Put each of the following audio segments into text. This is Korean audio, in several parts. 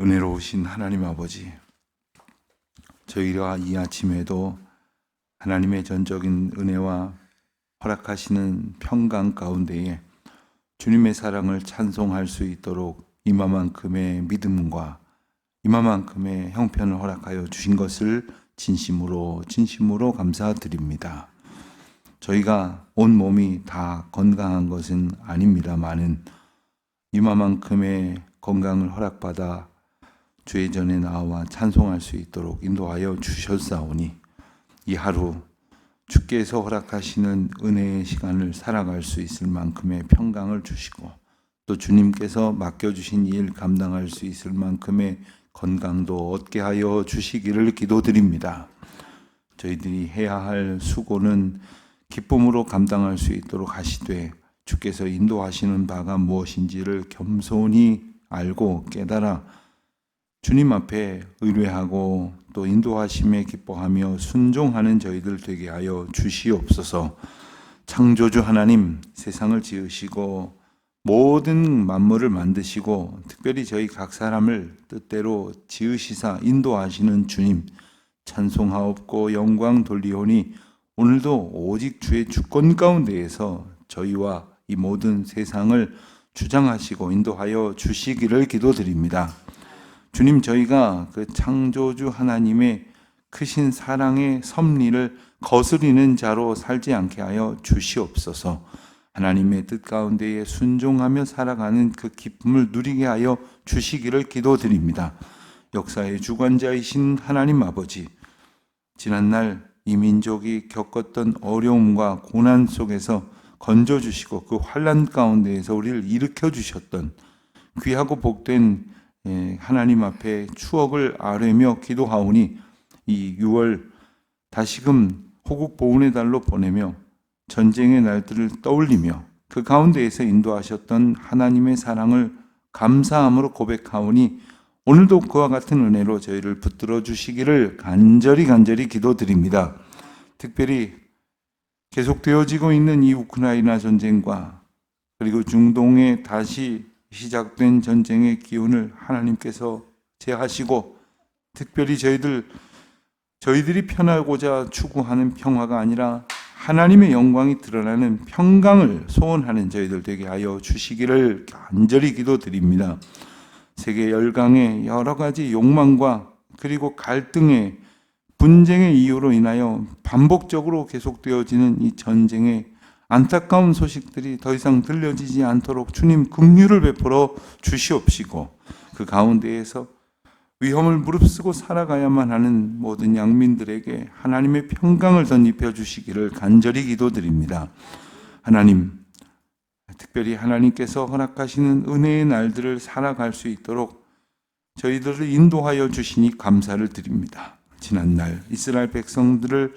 은혜로우신 하나님 아버지, 저희가 이 아침에도 하나님의 전적인 은혜와 허락하시는 평강 가운데에 주님의 사랑을 찬송할 수 있도록 이마만큼의 믿음과 이마만큼의 형편을 허락하여 주신 것을 진심으로 감사드립니다. 저희가 온 몸이 다 건강한 것은 아닙니다마는 이마만큼의 건강을 허락받아 주의 전에 나와 찬송할 수 있도록 인도하여 주셨사오니 이 하루 주께서 허락하시는 은혜의 시간을 살아갈 수 있을 만큼의 평강을 주시고 또 주님께서 맡겨주신 일 감당할 수 있을 만큼의 건강도 얻게 하여 주시기를 기도드립니다. 저희들이 해야 할 수고는 기쁨으로 감당할 수 있도록 하시되 주께서 인도하시는 바가 무엇인지를 겸손히 알고 깨달아 주님 앞에 의뢰하고 또 인도하심에 기뻐하며 순종하는 저희들 되게 하여 주시옵소서. 창조주 하나님, 세상을 지으시고 모든 만물을 만드시고 특별히 저희 각 사람을 뜻대로 지으시사 인도하시는 주님 찬송하옵고 영광 돌리오니 오늘도 오직 주의 주권 가운데에서 저희와 이 모든 세상을 주장하시고 인도하여 주시기를 기도드립니다. 주님, 저희가 그 창조주 하나님의 크신 사랑의 섭리를 거스리는 자로 살지 않게 하여 주시옵소서. 하나님의 뜻 가운데에 순종하며 살아가는 그 기쁨을 누리게 하여 주시기를 기도드립니다. 역사의 주관자이신 하나님 아버지, 지난날 이 민족이 겪었던 어려움과 고난 속에서 건져주시고 그 환난 가운데에서 우리를 일으켜 주셨던 귀하고 복된 하나님 앞에 추억을 아뢰며 기도하오니 이 6월 다시금 호국 보훈의 달로 보내며 전쟁의 날들을 떠올리며 그 가운데에서 인도하셨던 하나님의 사랑을 감사함으로 고백하오니 오늘도 그와 같은 은혜로 저희를 붙들어 주시기를 간절히 기도드립니다. 특별히 계속되어지고 있는 이 우크라이나 전쟁과 그리고 중동에 다시 시작된 전쟁의 기운을 하나님께서 제하시고 특별히 저희들이 편하고자 추구하는 평화가 아니라 하나님의 영광이 드러나는 평강을 소원하는 저희들 되게 하여 주시기를 간절히 기도드립니다. 세계 열강의 여러 가지 욕망과 그리고 갈등의 분쟁의 이유로 인하여 반복적으로 계속되어지는 이 전쟁의 안타까운 소식들이 더 이상 들려지지 않도록 주님 긍휼을 베풀어 주시옵시고 그 가운데에서 위험을 무릅쓰고 살아가야만 하는 모든 양민들에게 하나님의 평강을 덧입혀 주시기를 간절히 기도드립니다. 하나님, 특별히 하나님께서 허락하시는 은혜의 날들을 살아갈 수 있도록 저희들을 인도하여 주시니 감사를 드립니다. 지난날 이스라엘 백성들을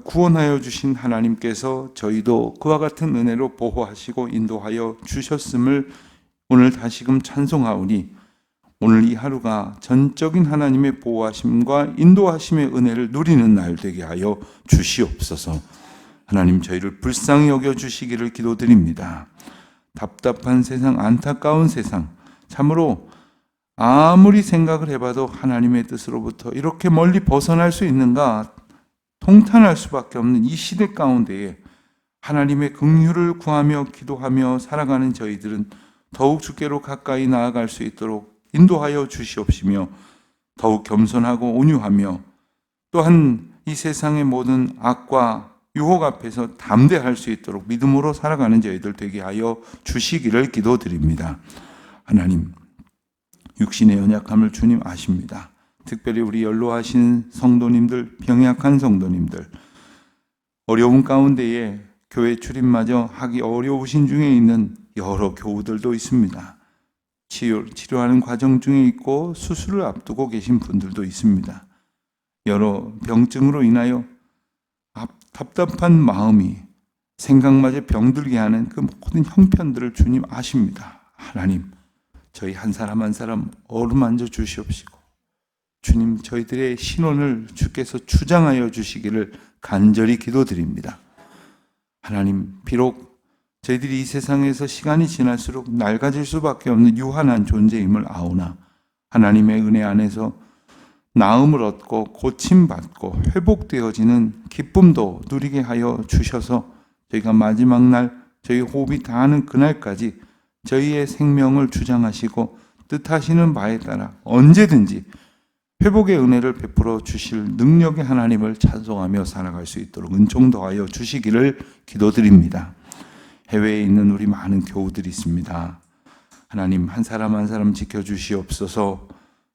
구원하여 주신 하나님께서 저희도 그와 같은 은혜로 보호하시고 인도하여 주셨음을 오늘 다시금 찬송하오니 오늘 이 하루가 전적인 하나님의 보호하심과 인도하심의 은혜를 누리는 날 되게 하여 주시옵소서. 하나님, 저희를 불쌍히 여겨주시기를 기도드립니다. 답답한 세상, 안타까운 세상, 참으로 아무리 생각을 해봐도 하나님의 뜻으로부터 이렇게 멀리 벗어날 수 있는가 통탄할 수밖에 없는 이 시대 가운데에 하나님의 긍휼을 구하며 기도하며 살아가는 저희들은 더욱 주께로 가까이 나아갈 수 있도록 인도하여 주시옵시며 더욱 겸손하고 온유하며 또한 이 세상의 모든 악과 유혹 앞에서 담대할 수 있도록 믿음으로 살아가는 저희들 되게 하여 주시기를 기도드립니다. 하나님, 육신의 연약함을 주님 아십니다. 특별히 우리 연로하신 성도님들, 병약한 성도님들, 어려운 가운데에 교회 출입마저 하기 어려우신 중에 있는 여러 교우들도 있습니다. 치료하는 과정 중에 있고 수술을 앞두고 계신 분들도 있습니다. 여러 병증으로 인하여 답답한 마음이 생각마저 병들게 하는 그 모든 형편들을 주님 아십니다. 하나님, 저희 한 사람 한 사람 어루만져 주시옵시고 주님, 저희들의 신원을 주께서 주장하여 주시기를 간절히 기도드립니다. 하나님, 비록 저희들이 이 세상에서 시간이 지날수록 낡아질 수밖에 없는 유한한 존재임을 아오나 하나님의 은혜 안에서 나음을 얻고 고침받고 회복되어지는 기쁨도 누리게 하여 주셔서 저희가 마지막 날 저희 호흡이 다하는 그날까지 저희의 생명을 주장하시고 뜻하시는 바에 따라 언제든지 회복의 은혜를 베풀어 주실 능력의 하나님을 찬송하며 살아갈 수 있도록 은총 더하여 주시기를 기도드립니다. 해외에 있는 우리 많은 교우들이 있습니다. 하나님 한 사람 한 사람 지켜주시옵소서.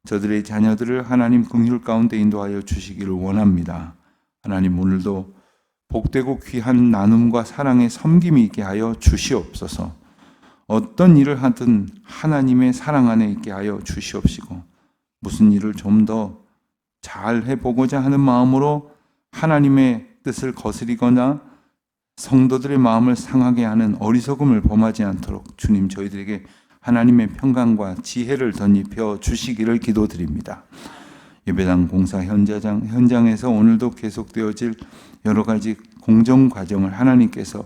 저들의 자녀들을 하나님 긍휼 가운데 인도하여 주시기를 원합니다. 하나님 오늘도 복되고 귀한 나눔과 사랑의 섬김이 있게 하여 주시옵소서. 어떤 일을 하든 하나님의 사랑 안에 있게 하여 주시옵시고 무슨 일을 좀 더 잘 해보고자 하는 마음으로 하나님의 뜻을 거스리거나 성도들의 마음을 상하게 하는 어리석음을 범하지 않도록 주님 저희들에게 하나님의 평강과 지혜를 덧입혀 주시기를 기도드립니다. 예배당 공사 현장에서 오늘도 계속되어질 여러 가지 공정 과정을 하나님께서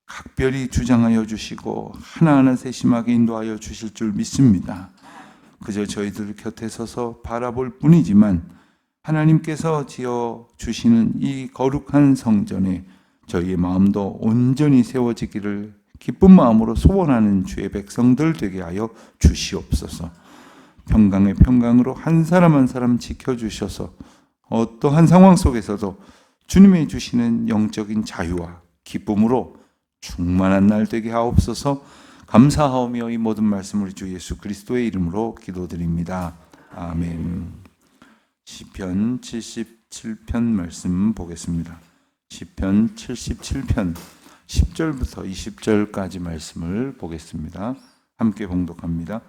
각별히 주장하여 주시고 하나하나 세심하게 인도하여 주실 줄 믿습니다. 그저 저희들 곁에 서서 바라볼 뿐이지만 하나님께서 지어 주시는 이 거룩한 성전에 저희의 마음도 온전히 세워지기를 기쁜 마음으로 소원하는 주의 백성들 되게 하여 주시옵소서. 평강의 평강으로 한 사람 한 사람 지켜주셔서 어떠한 상황 속에서도 주님이 주시는 영적인 자유와 기쁨으로 충만한 날 되게 하옵소서. 감사하오며 이 모든 말씀 우리 주 예수 그리스도의 이름으로 기도드립니다. 아멘. 시편 77편 말씀 보겠습니다. 시편 77편 10절부터 20절까지 말씀을 보겠습니다. 함께 봉독합니다.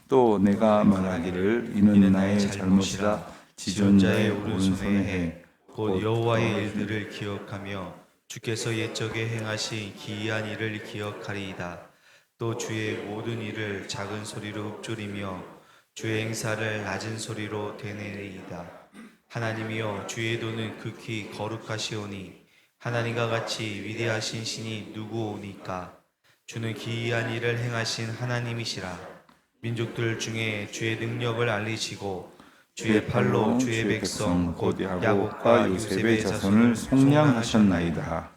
또 내가 말하기를 이는 나의 잘못이라 지존자의 오른손에 해 곧 여호와의 일들을 기억하며 주께서 옛적에 행하신 기이한 일을 기억하리이다. 또 주의 모든 일을 작은 소리로 읊조리며 주의 행사를 낮은 소리로 되뇌리이다. 하나님이여 주의 도는 극히 거룩하시오니 하나님과 같이 위대하신 신이 누구오니까. 주는 기이한 일을 행하신 하나님이시라. 민족들 중에 주의 능력을 알리시고 주의 팔로 주의 백성 곧 야곱과 요셉의 자손을 속량하셨나이다.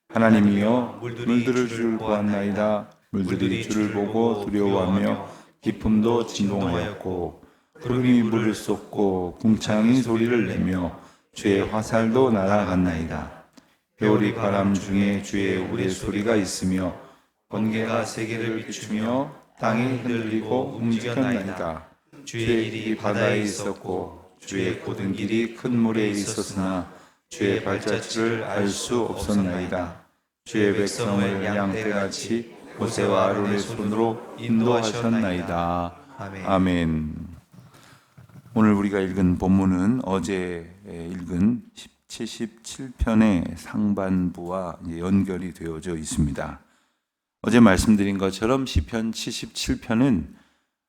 하나님이여 물들을 주를 보았나이다. 물들이 주를 보고 두려워하며 기품도 진동하였고 구름이 물을 쏟고 궁창이 소리를 내며 주의 화살도 날아갔나이다. 회오리 바람 중에 주의 우레소리가 있으며 번개가 세계를 비추며 땅이 흔들리고 움직였나이다. 주의 일이 바다에 있었고 주의 고든 길이 큰 물에 있었으나 주의 발자취를 알 수 없었나이다. 주의 백성을 양떼같이 모세와 아론의 손으로 인도하셨나이다. 아멘. 오늘 우리가 읽은 본문은 어제 읽은 77편의 상반부와 연결이 되어져 있습니다. 어제 말씀드린 것처럼 시편 77편은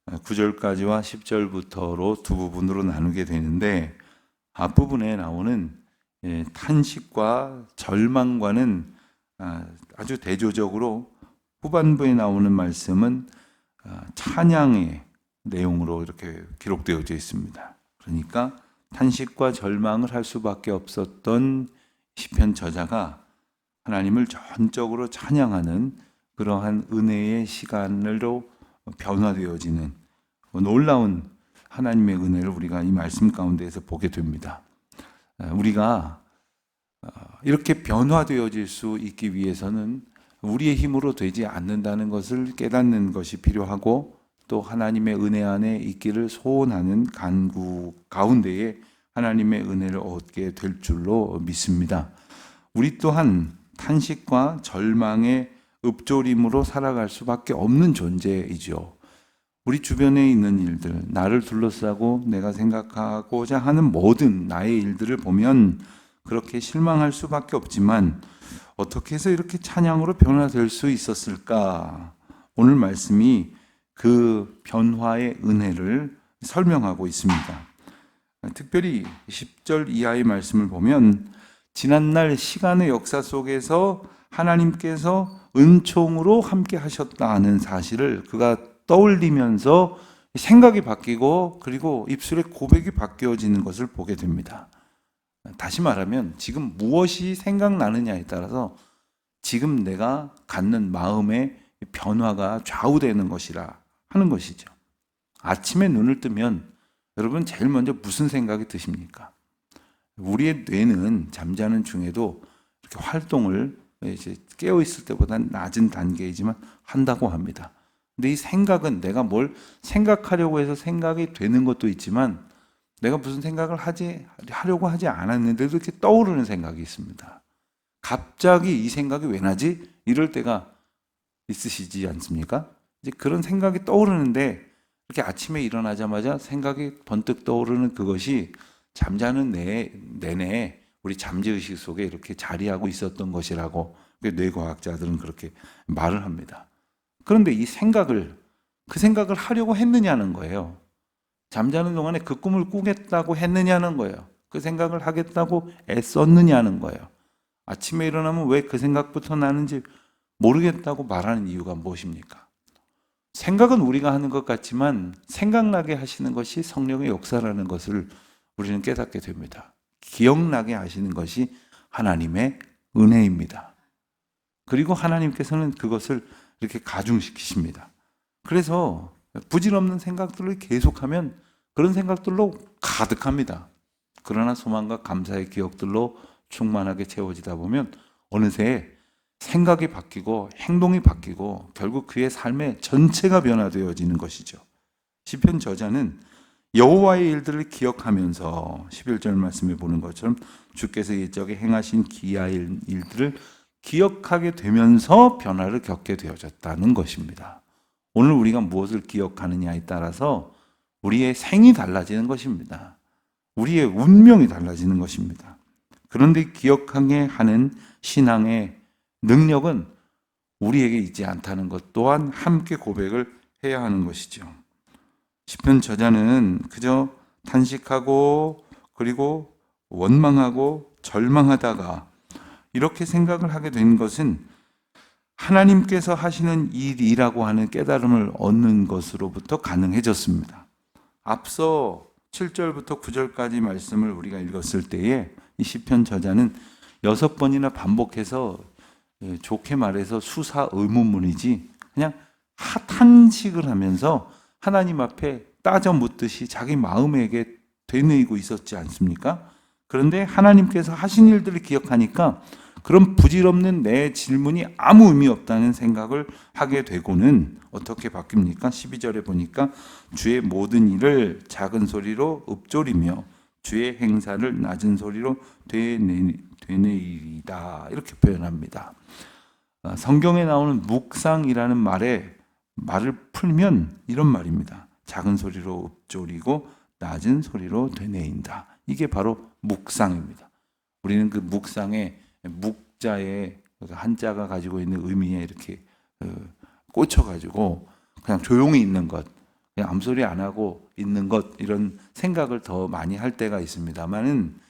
9절까지와 10절부터로 두 부분으로 나누게 되는데 앞부분에 나오는 탄식과 절망과는 아주 대조적으로 후반부에 나오는 말씀은 찬양의 내용으로 이렇게 기록되어져 있습니다. 그러니까 탄식과 절망을 할 수밖에 없었던 시편 저자가 하나님을 전적으로 찬양하는 그러한 은혜의 시간으로 변화되어지는 놀라운 하나님의 은혜를 우리가 이 말씀 가운데에서 보게 됩니다. 우리가 이렇게 변화되어질 수 있기 위해서는 우리의 힘으로 되지 않는다는 것을 깨닫는 것이 필요하고 또 하나님의 은혜 안에 있기를 소원하는 간구 가운데에 하나님의 은혜를 얻게 될 줄로 믿습니다. 우리 또한 탄식과 절망의 읊조림으로 살아갈 수밖에 없는 존재이죠. 우리 주변에 있는 일들, 나를 둘러싸고 내가 생각하고자 하는 모든 나의 일들을 보면 그렇게 실망할 수밖에 없지만 어떻게 해서 이렇게 찬양으로 변화될 수 있었을까? 오늘 말씀이 그 변화의 은혜를 설명하고 있습니다. 특별히 10절 이하의 말씀을 보면 지난날 시간의 역사 속에서 하나님께서 은총으로 함께 하셨다는 사실을 그가 떠올리면서 생각이 바뀌고 그리고 입술의 고백이 바뀌어지는 것을 보게 됩니다. 다시 말하면 지금 무엇이 생각나느냐에 따라서 지금 내가 갖는 마음의 변화가 좌우되는 것이라 하는 것이죠. 아침에 눈을 뜨면 여러분 제일 먼저 무슨 생각이 드십니까? 우리의 뇌는 잠자는 중에도 이렇게 활동을 이제 깨어 있을 때보다 낮은 단계이지만 한다고 합니다. 근데 이 생각은 내가 뭘 생각하려고 해서 생각이 되는 것도 있지만 내가 무슨 생각을 하려고 하지 않았는데도 이렇게 떠오르는 생각이 있습니다. 갑자기 이 생각이 왜 나지? 이럴 때가 있으시지 않습니까? 이제 그런 생각이 떠오르는데 이렇게 아침에 일어나자마자 생각이 번뜩 떠오르는 그것이 잠자는 내내 우리 잠재의식 속에 이렇게 자리하고 있었던 것이라고 뇌과학자들은 그렇게 말을 합니다. 그런데 이 생각을 그 생각을 하려고 했느냐는 거예요. 잠자는 동안에 그 꿈을 꾸겠다고 했느냐는 거예요. 그 생각을 하겠다고 애썼느냐는 거예요. 아침에 일어나면 왜 그 생각부터 나는지 모르겠다고 말하는 이유가 무엇입니까? 생각은 우리가 하는 것 같지만 생각나게 하시는 것이 성령의 역사라는 것을 우리는 깨닫게 됩니다. 기억나게 하시는 것이 하나님의 은혜입니다. 그리고 하나님께서는 그것을 이렇게 가중시키십니다. 그래서 부질없는 생각들을 계속하면 그런 생각들로 가득합니다. 그러나 소망과 감사의 기억들로 충만하게 채워지다 보면 어느새 생각이 바뀌고 행동이 바뀌고 결국 그의 삶의 전체가 변화되어지는 것이죠. 시편 저자는 여호와의 일들을 기억하면서 11절 말씀에 보는 것처럼 주께서 옛적에 행하신 기이한 일들을 기억하게 되면서 변화를 겪게 되어졌다는 것입니다. 오늘 우리가 무엇을 기억하느냐에 따라서 우리의 생이 달라지는 것입니다. 우리의 운명이 달라지는 것입니다. 그런데 기억하게 하는 신앙의 능력은 우리에게 있지 않다는 것 또한 함께 고백을 해야 하는 것이죠. 시편 저자는 그저 탄식하고 그리고 원망하고 절망하다가 이렇게 생각을 하게 된 것은 하나님께서 하시는 일이라고 하는 깨달음을 얻는 것으로부터 가능해졌습니다. 앞서 7절부터 9절까지 말씀을 우리가 읽었을 때에 이 시편 저자는 6번이나 반복해서 좋게 말해서 수사 의문문이지 그냥 탄식을 하면서 하나님 앞에 따져 묻듯이 자기 마음에게 되뇌이고 있었지 않습니까? 그런데 하나님께서 하신 일들을 기억하니까 그런 부질없는 내 질문이 아무 의미 없다는 생각을 하게 되고는 어떻게 바뀝니까? 12절에 보니까 주의 모든 일을 작은 소리로 읊조리며 주의 행사를 낮은 소리로 되뇌이리다 이렇게 표현합니다. 성경에 나오는 묵상이라는 말을 풀면 이런 말입니다. 작은 소리로 읊조리고 낮은 소리로 되뇌인다. 이게 바로 묵상입니다. 우리는 그 묵상의 묵자의 한자가 가지고 있는 의미에 이렇게 꽂혀가지고 그냥 조용히 있는 것, 그냥 암소리 안 하고 있는 것 이런 생각을 더 많이 할 때가 있습니다만은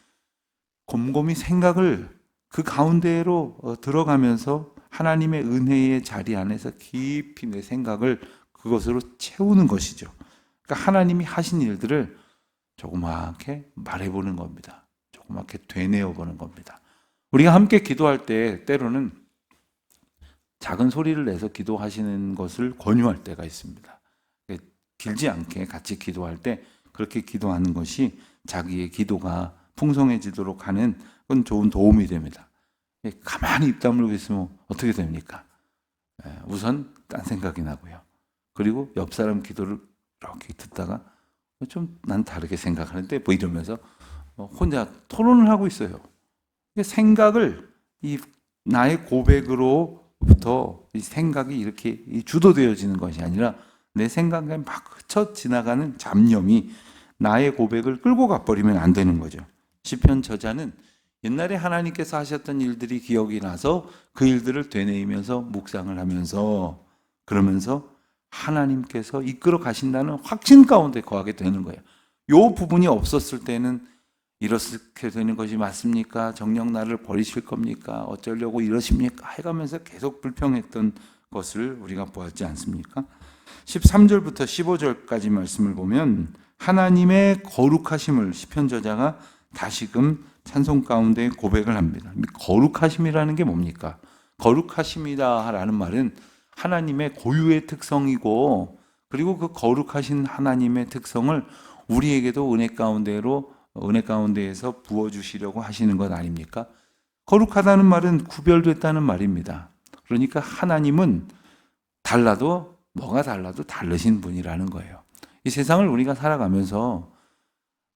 곰곰이 생각을 그 가운데로 들어가면서 하나님의 은혜의 자리 안에서 깊이 내 생각을 그것으로 채우는 것이죠. 그러니까 하나님이 하신 일들을 조그맣게 말해보는 겁니다. 조그맣게 되뇌어보는 겁니다. 우리가 함께 기도할 때 때로는 작은 소리를 내서 기도하시는 것을 권유할 때가 있습니다. 길지 않게 같이 기도할 때 그렇게 기도하는 것이 자기의 기도가 풍성해지도록 하는 그건 좋은 도움이 됩니다. 가만히 입 다물고 있으면 어떻게 됩니까? 우선 딴 생각이 나고요. 그리고 옆 사람 기도를 이렇게 듣다가 좀 난 다르게 생각하는데 뭐 이러면서 혼자 토론을 하고 있어요. 생각을 이 나의 고백으로부터 이 생각이 이렇게 주도되어지는 것이 아니라 내 생각에 막 스쳐 지나가는 잡념이 나의 고백을 끌고 가버리면 안 되는 거죠. 시편 저자는 옛날에 하나님께서 하셨던 일들이 기억이 나서 그 일들을 되뇌이면서 묵상을 하면서 그러면서 하나님께서 이끌어 가신다는 확신 가운데 거하게 되는 거예요. 이 부분이 없었을 때는 이렇게 되는 것이 맞습니까? 정녕 나를 버리실 겁니까? 어쩌려고 이러십니까? 해가면서 계속 불평했던 것을 우리가 보았지 않습니까? 13절부터 15절까지 말씀을 보면 하나님의 거룩하심을 시편 저자가 다시금 찬송 가운데 고백을 합니다. 거룩하심이라는 게 뭡니까? 거룩하심이다라는 말은 하나님의 고유의 특성이고, 그리고 그 거룩하신 하나님의 특성을 우리에게도 은혜 가운데에서 부어주시려고 하시는 것 아닙니까? 거룩하다는 말은 구별됐다는 말입니다. 그러니까 하나님은 달라도, 뭐가 달라도 다르신 분이라는 거예요. 이 세상을 우리가 살아가면서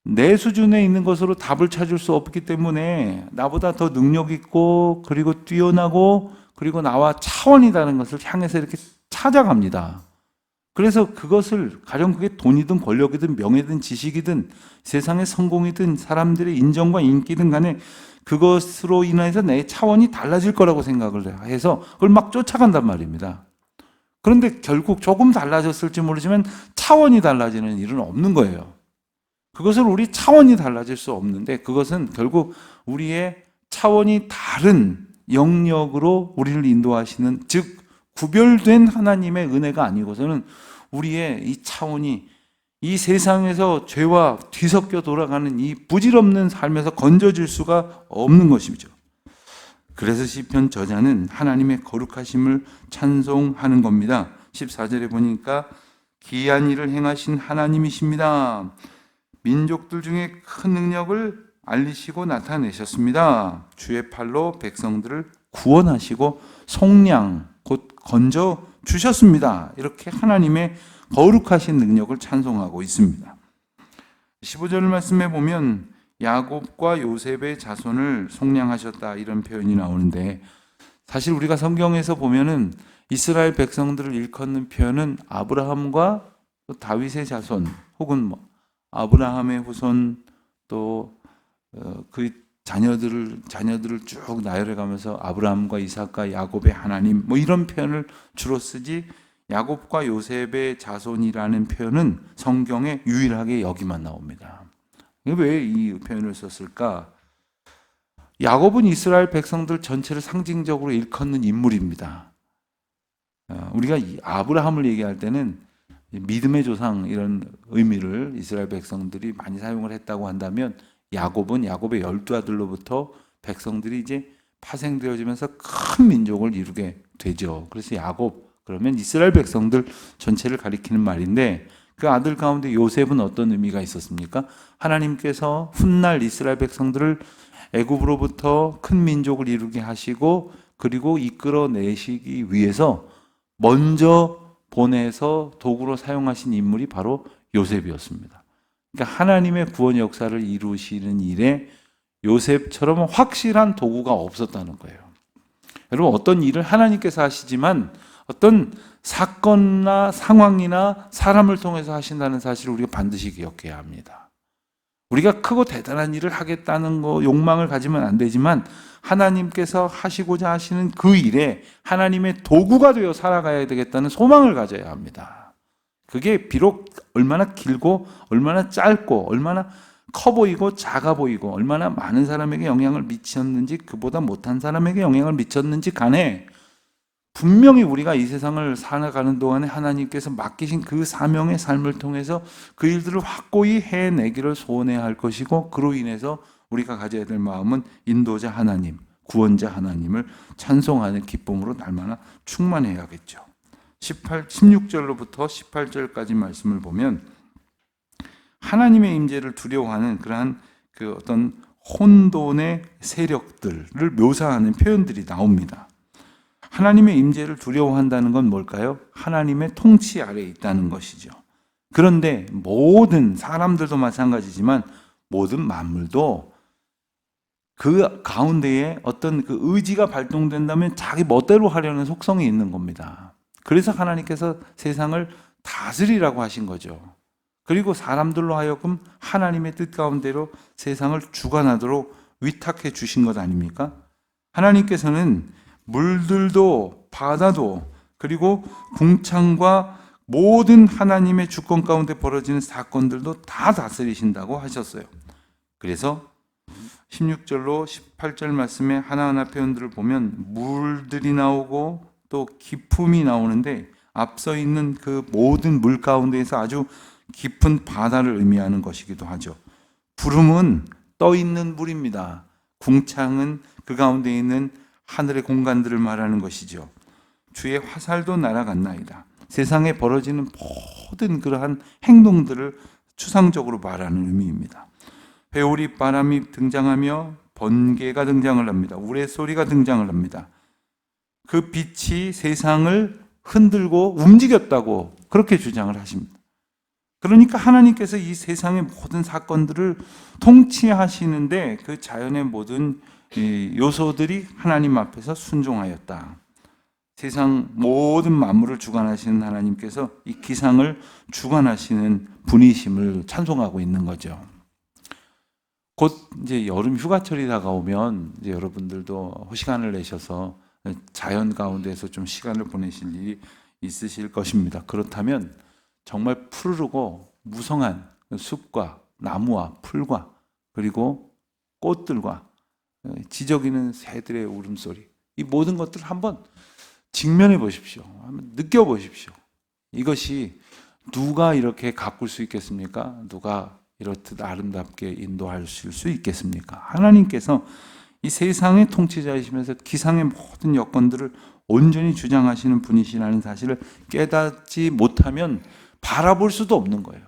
내 수준에 있는 것으로 답을 찾을 수 없기 때문에 나보다 더 능력 있고, 그리고 뛰어나고, 그리고 나와 차원이 다른 것을 향해서 이렇게 찾아갑니다. 그래서 그것을, 가령 그게 돈이든 권력이든 명예든 지식이든 세상의 성공이든 사람들의 인정과 인기든 간에 그것으로 인해서 내 차원이 달라질 거라고 생각을 해서 그걸 막 쫓아간단 말입니다. 그런데 결국 조금 달라졌을지 모르지만 차원이 달라지는 일은 없는 거예요. 그것을 우리 차원이 달라질 수 없는데, 그것은 결국 우리의 차원이 다른 영역으로 우리를 인도하시는, 즉 구별된 하나님의 은혜가 아니고서는 우리의 이 차원이 이 세상에서 죄와 뒤섞여 돌아가는 이 부질없는 삶에서 건져질 수가 없는 것이죠. 그래서 시편 저자는 하나님의 거룩하심을 찬송하는 겁니다. 14절에 보니까 기이한 일을 행하신 하나님이십니다. 민족들 중에 큰 능력을 알리시고 나타내셨습니다. 주의 팔로 백성들을 구원하시고 속량, 곧 건져 주셨습니다. 이렇게 하나님의 거룩하신 능력을 찬송하고 있습니다. 15절 말씀에 보면 야곱과 요셉의 자손을 속량하셨다, 이런 표현이 나오는데, 사실 우리가 성경에서 보면은 이스라엘 백성들을 일컫는 표현은 아브라함과 또 다윗의 자손, 혹은 아브라함의 후손, 또 그 자녀들을 쭉 나열해 가면서 아브라함과 이삭과 야곱의 하나님, 이런 표현을 주로 쓰지, 야곱과 요셉의 자손이라는 표현은 성경에 유일하게 여기만 나옵니다. 왜 이 표현을 썼을까? 야곱은 이스라엘 백성들 전체를 상징적으로 일컫는 인물입니다. 우리가 아브라함을 얘기할 때는 믿음의 조상, 이런 의미를 이스라엘 백성들이 많이 사용을 했다고 한다면, 야곱은 야곱의 12아들로부터 백성들이 이제 파생되어지면서 큰 민족을 이루게 되죠. 그래서 야곱, 그러면 이스라엘 백성들 전체를 가리키는 말인데, 그 아들 가운데 요셉은 어떤 의미가 있었습니까? 하나님께서 훗날 이스라엘 백성들을 애굽으로부터 큰 민족을 이루게 하시고, 그리고 이끌어내시기 위해서 먼저 보내서 도구로 사용하신 인물이 바로 요셉이었습니다. 그러니까 하나님의 구원 역사를 이루시는 일에 요셉처럼 확실한 도구가 없었다는 거예요. 여러분, 어떤 일을 하나님께서 하시지만 어떤 사건이나 상황이나 사람을 통해서 하신다는 사실을 우리가 반드시 기억해야 합니다. 우리가 크고 대단한 일을 하겠다는 욕망을 가지면 안 되지만, 하나님께서 하시고자 하시는 그 일에 하나님의 도구가 되어 살아가야 되겠다는 소망을 가져야 합니다. 그게 비록 얼마나 길고 얼마나 짧고 얼마나 커 보이고 작아 보이고 얼마나 많은 사람에게 영향을 미쳤는지, 그보다 못한 사람에게 영향을 미쳤는지 간에 분명히 우리가 이 세상을 살아가는 동안에 하나님께서 맡기신 그 사명의 삶을 통해서 그 일들을 확고히 해내기를 소원해야 할 것이고, 그로 인해서 우리가 가져야 될 마음은 인도자 하나님, 구원자 하나님을 찬송하는 기쁨으로 날마다 충만해야겠죠. 16절로부터 18절까지 말씀을 보면 하나님의 임재를 두려워하는 그러한 그 어떤 혼돈의 세력들을 묘사하는 표현들이 나옵니다. 하나님의 임재를 두려워한다는 건 뭘까요? 하나님의 통치 아래에 있다는 것이죠. 그런데 모든 사람들도 마찬가지지만 모든 만물도 그 가운데에 어떤 그 의지가 발동된다면 자기 멋대로 하려는 속성이 있는 겁니다. 그래서 하나님께서 세상을 다스리라고 하신 거죠. 그리고 사람들로 하여금 하나님의 뜻 가운데로 세상을 주관하도록 위탁해 주신 것 아닙니까? 하나님께서는 물들도 바다도 그리고 궁창과 모든 하나님의 주권 가운데 벌어지는 사건들도 다 다스리신다고 하셨어요. 그래서 16절로 18절 말씀에 하나하나 표현들을 보면 물들이 나오고 또 기품이 나오는데, 앞서 있는 그 모든 물 가운데에서 아주 깊은 바다를 의미하는 것이기도 하죠. 부름은 떠 있는 물입니다. 궁창은 그 가운데 있는 하늘의 공간들을 말하는 것이죠. 주의 화살도 날아갔나이다. 세상에 벌어지는 모든 그러한 행동들을 추상적으로 말하는 의미입니다. 회오리 바람이 등장하며 번개가 등장을 합니다. 우레소리가 등장을 합니다. 그 빛이 세상을 흔들고 움직였다고 그렇게 주장을 하십니다. 그러니까 하나님께서 이 세상의 모든 사건들을 통치하시는데 그 자연의 모든 요소들이 하나님 앞에서 순종하였다. 세상 모든 만물을 주관하시는 하나님께서 이 기상을 주관하시는 분이심을 찬송하고 있는 거죠. 곧 이제 여름 휴가철이 다가오면 이제 여러분들도 시간을 내셔서 자연 가운데서 좀 시간을 보내실 일이 있으실 것입니다. 그렇다면 정말 푸르르고 무성한 숲과 나무와 풀과 그리고 꽃들과 지저귀는 새들의 울음소리, 이 모든 것들을 한번 직면해 보십시오. 한번 느껴 보십시오. 이것이 누가 이렇게 가꿀 수 있겠습니까? 누가 이렇듯 아름답게 인도하실 수 있겠습니까? 하나님께서 이 세상의 통치자이시면서 기상의 모든 여건들을 온전히 주장하시는 분이시라는 사실을 깨닫지 못하면 바라볼 수도 없는 거예요.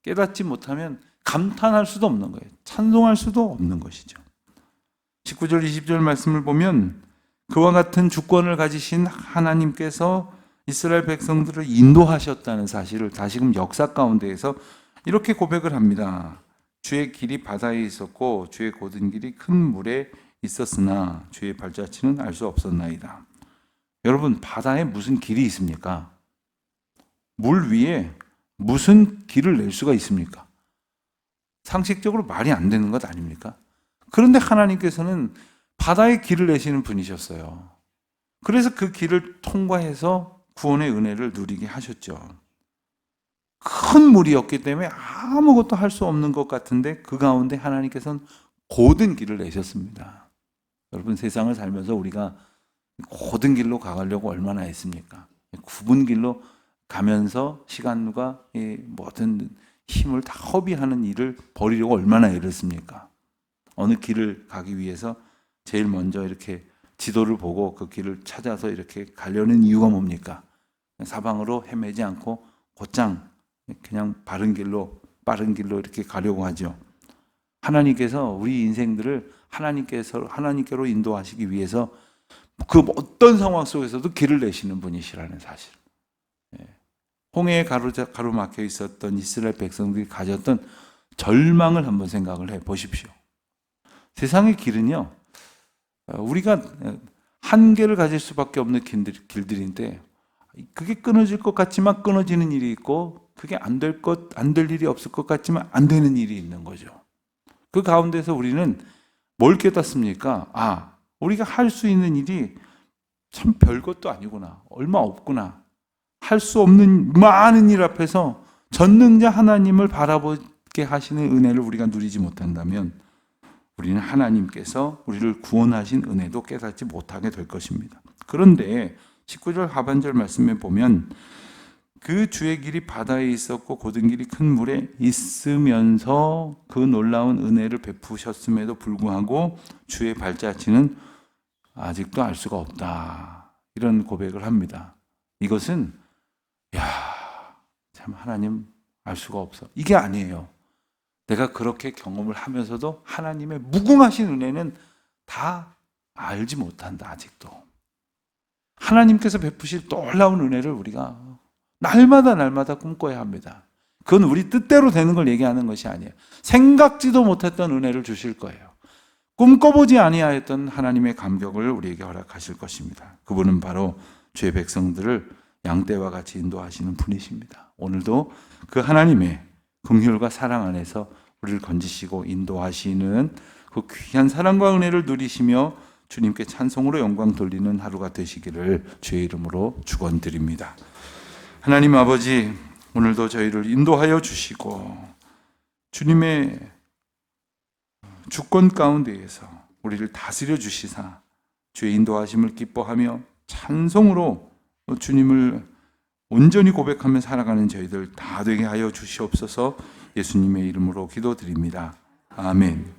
깨닫지 못하면 감탄할 수도 없는 거예요. 찬송할 수도 없는 것이죠. 19절 20절 말씀을 보면 그와 같은 주권을 가지신 하나님께서 이스라엘 백성들을 인도하셨다는 사실을 다시금 역사 가운데에서 이렇게 고백을 합니다. 주의 길이 바다에 있었고 주의 곧은 길이 큰 물에 있었으나 주의 발자취는 알 수 없었나이다. 여러분, 바다에 무슨 길이 있습니까? 물 위에 무슨 길을 낼 수가 있습니까? 상식적으로 말이 안 되는 것 아닙니까? 그런데 하나님께서는 바다에 길을 내시는 분이셨어요. 그래서 그 길을 통과해서 구원의 은혜를 누리게 하셨죠. 큰 물이었기 때문에 아무것도 할 수 없는 것 같은데 그 가운데 하나님께서는 곧은 길을 내셨습니다. 여러분, 세상을 살면서 우리가 곧은 길로 가려고 얼마나 했습니까? 굽은 길로 가면서 시간과 모든 힘을 다 허비하는 일을 벌이려고 얼마나 애렸습니까? 어느 길을 가기 위해서 제일 먼저 이렇게 지도를 보고 그 길을 찾아서 이렇게 가려는 이유가 뭡니까? 사방으로 헤매지 않고 곧장 그냥 바른 길로, 빠른 길로 이렇게 가려고 하죠. 하나님께서 우리 인생들을 하나님께로 인도하시기 위해서 그 어떤 상황 속에서도 길을 내시는 분이시라는 사실. 홍해에 가로막혀 있었던 이스라엘 백성들이 가졌던 절망을 한번 생각을 해 보십시오. 세상의 길은요, 우리가 한계를 가질 수밖에 없는 길들인데 그게 끊어질 것 같지만 끊어지는 일이 있고 그게 안 될 일이 없을 것 같지만 안 되는 일이 있는 거죠. 그 가운데서 우리는 뭘 깨닫습니까? 우리가 할 수 있는 일이 참 별것도 아니구나. 얼마 없구나. 할 수 없는 많은 일 앞에서 전능자 하나님을 바라보게 하시는 은혜를 우리가 누리지 못한다면 우리는 하나님께서 우리를 구원하신 은혜도 깨닫지 못하게 될 것입니다. 그런데 19절 하반절 말씀에 보면 그 주의 길이 바다에 있었고 곧은 길이 큰 물에 있으면서 그 놀라운 은혜를 베푸셨음에도 불구하고 주의 발자취는 아직도 알 수가 없다. 이런 고백을 합니다. 이것은 참 하나님 알 수가 없어. 이게 아니에요. 내가 그렇게 경험을 하면서도 하나님의 무궁하신 은혜는 다 알지 못한다. 아직도. 하나님께서 베푸실 놀라운 은혜를 우리가 날마다 꿈꿔야 합니다. 그건 우리 뜻대로 되는 걸 얘기하는 것이 아니에요. 생각지도 못했던 은혜를 주실 거예요. 꿈꿔보지 아니하였던 하나님의 감격을 우리에게 허락하실 것입니다. 그분은 바로 주의 백성들을 양떼와 같이 인도하시는 분이십니다. 오늘도 그 하나님의 긍휼과 사랑 안에서 우리를 건지시고 인도하시는 그 귀한 사랑과 은혜를 누리시며 주님께 찬송으로 영광 돌리는 하루가 되시기를 주의 이름으로 축원드립니다. 하나님 아버지, 오늘도 저희를 인도하여 주시고 주님의 주권 가운데에서 우리를 다스려 주시사 주의 인도하심을 기뻐하며 찬송으로 주님을 온전히 고백하며 살아가는 저희들 다 되게 하여 주시옵소서. 예수님의 이름으로 기도드립니다. 아멘.